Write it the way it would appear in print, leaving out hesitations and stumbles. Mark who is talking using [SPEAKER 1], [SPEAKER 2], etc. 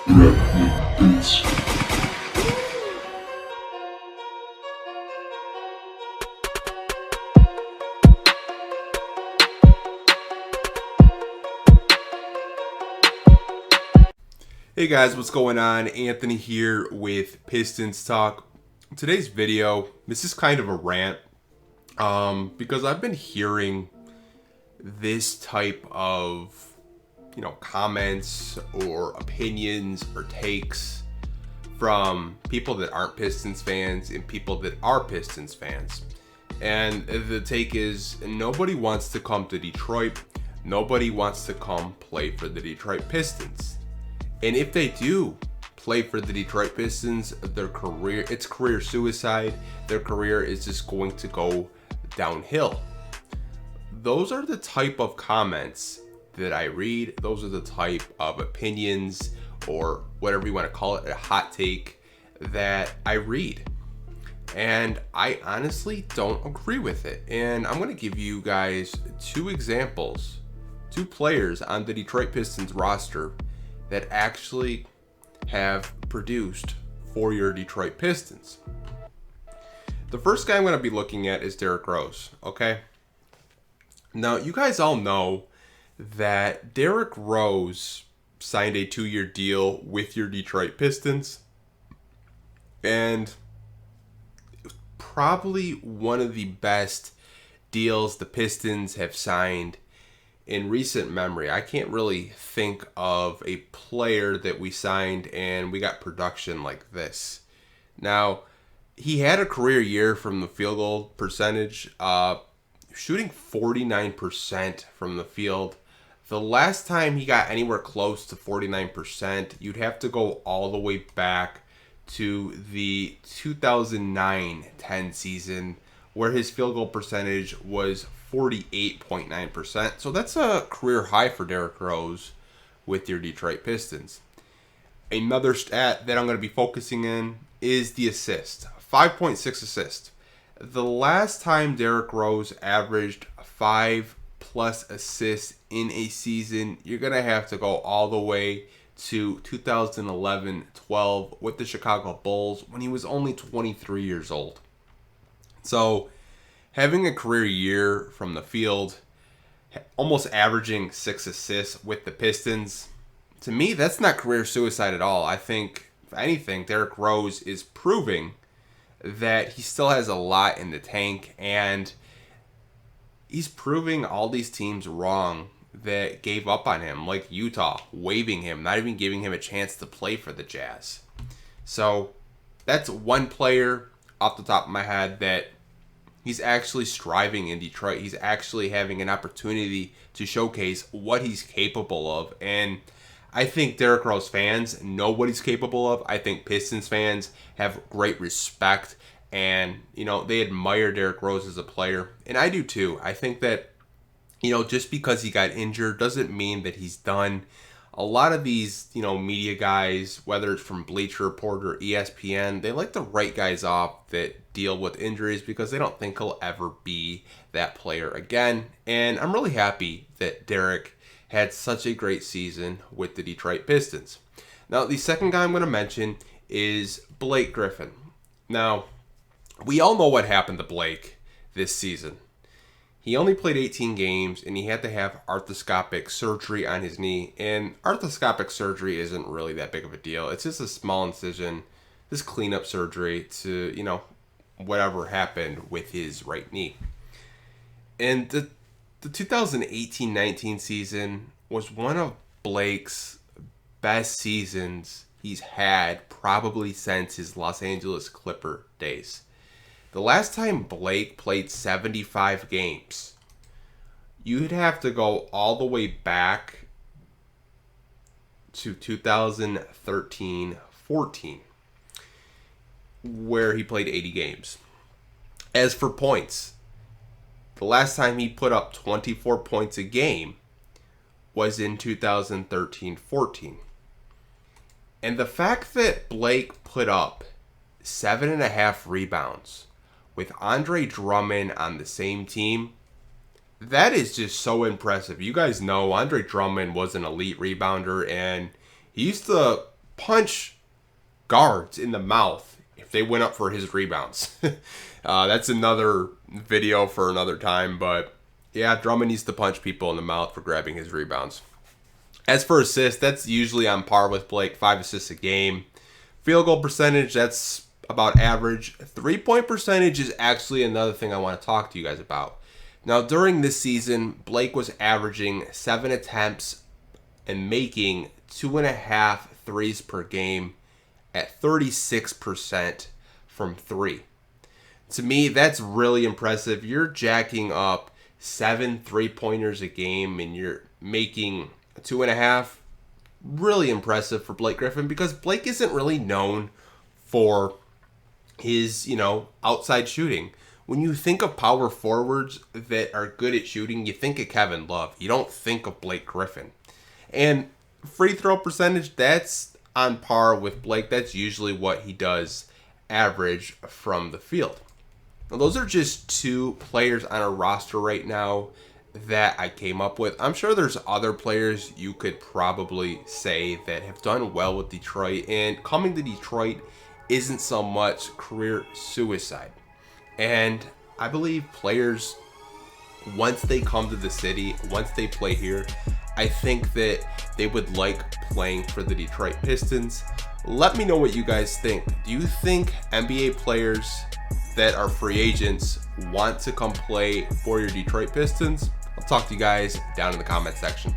[SPEAKER 1] Hey guys, what's going on? Anthony here with Pistons Talk. Today's video, this is kind of a rant because I've been hearing this type of, comments or opinions or takes from people that aren't Pistons fans and people that are Pistons fans. And the take is nobody wants to come to Detroit. Nobody wants to come play for the Detroit Pistons. And if they do play for the Detroit Pistons, it's career suicide. Their career is just going to go downhill. Those are the type of comments that I read. Those are the type of opinions, or whatever you want to call it, a hot take that I read. And I honestly don't agree with it. And I'm going to give you guys two examples, two players on the Detroit Pistons roster that actually have produced for your Detroit Pistons. The first guy I'm going to be looking at is Derrick Rose, okay? Now, you guys all know that Derrick Rose signed a 2-year deal with your Detroit Pistons, and it was probably one of the best deals the Pistons have signed in recent memory. I can't really think of a player that we signed and we got production like this. Now, he had a career year from the field goal percentage, shooting 49% from the field. The last time he got anywhere close to 49%, you'd have to go all the way back to the 2009-10 season, where his field goal percentage was 48.9%. So that's a career high for Derrick Rose with your Detroit Pistons. Another stat that I'm going to be focusing in is the assist. 5.6 assists. The last time Derrick Rose averaged 5+ assists in a season, you're going to have to go all the way to 2011-12 with the Chicago Bulls when he was only 23 years old. So having a career year from the field, almost averaging 6 assists with the Pistons, to me, that's not career suicide at all. I think, if anything, Derrick Rose is proving that he still has a lot in the tank, and he's proving all these teams wrong that gave up on him, like Utah, waiving him, not even giving him a chance to play for the Jazz. So that's one player off the top of my head that he's actually striving in Detroit. He's actually having an opportunity to showcase what he's capable of. And I think Derrick Rose fans know what he's capable of. I think Pistons fans have great respect, and, they admire Derrick Rose as a player. And I do too. I think that, just because he got injured doesn't mean that he's done. A lot of these, media guys, whether it's from Bleacher Report or ESPN, they like to write guys off that deal with injuries because they don't think he'll ever be that player again. And I'm really happy that Derrick had such a great season with the Detroit Pistons. Now, the second guy I'm going to mention is Blake Griffin. Now, we all know what happened to Blake this season. He only played 18 games, and he had to have arthroscopic surgery on his knee. And arthroscopic surgery isn't really that big of a deal. It's just a small incision, just cleanup surgery to, whatever happened with his right knee. And the 2018-19 season was one of Blake's best seasons he's had probably since his Los Angeles Clipper days. The last time Blake played 75 games, you'd have to go all the way back to 2013-14, where he played 80 games. As for points, the last time he put up 24 points a game was in 2013-14. And the fact that Blake put up 7.5 rebounds with Andre Drummond on the same team, that is just so impressive. You guys know Andre Drummond was an elite rebounder, and he used to punch guards in the mouth if they went up for his rebounds. That's another video for another time, but yeah, Drummond needs to punch people in the mouth for grabbing his rebounds. As for assists, that's usually on par with Blake, 5 assists a game. Field goal percentage, that's about average. 3-point percentage is actually another thing I want to talk to you guys about. Now, during this season, Blake was averaging 7 attempts and making 2.5 threes per game at 36% from 3. To me, that's really impressive. You're jacking up 7 3-pointers a game and you're making 2.5. Really impressive for Blake Griffin, because Blake isn't really known for his, outside shooting. When you think of power forwards that are good at shooting, you think of Kevin Love. You don't think of Blake Griffin. And free throw percentage, that's on par with Blake. That's usually what he does average from the field. Now, those are just 2 players on a roster right now that I came up with. I'm sure there's other players you could probably say that have done well with Detroit, and coming to Detroit isn't so much career suicide. And I believe players, once they come to the city, once they play here, I think that they would like playing for the Detroit Pistons. Let me know what you guys think. Do you think NBA players that are free agents want to come play for your Detroit Pistons? I'll talk to you guys down in the comment section.